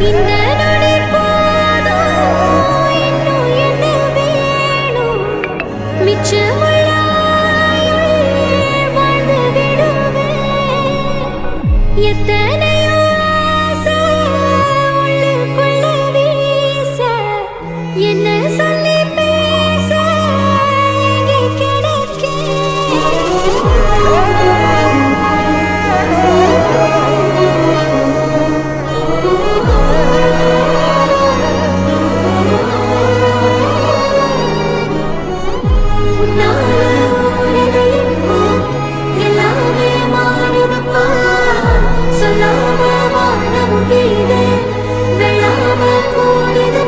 இந்த நொடி போதும் இன்னும் என்ன வேணும் மிச்சமுள்ள ஆயுள் வாழ்ந்து விடுவேன் எத்தனையோ ஆசை உள்ளுக்குள்ள வீச என்ன சொல்லி பேச இங்கே எல்லாமே மாறுதப்பா சொல்லாம வானமும் பெய்து வெள்ளாம போனது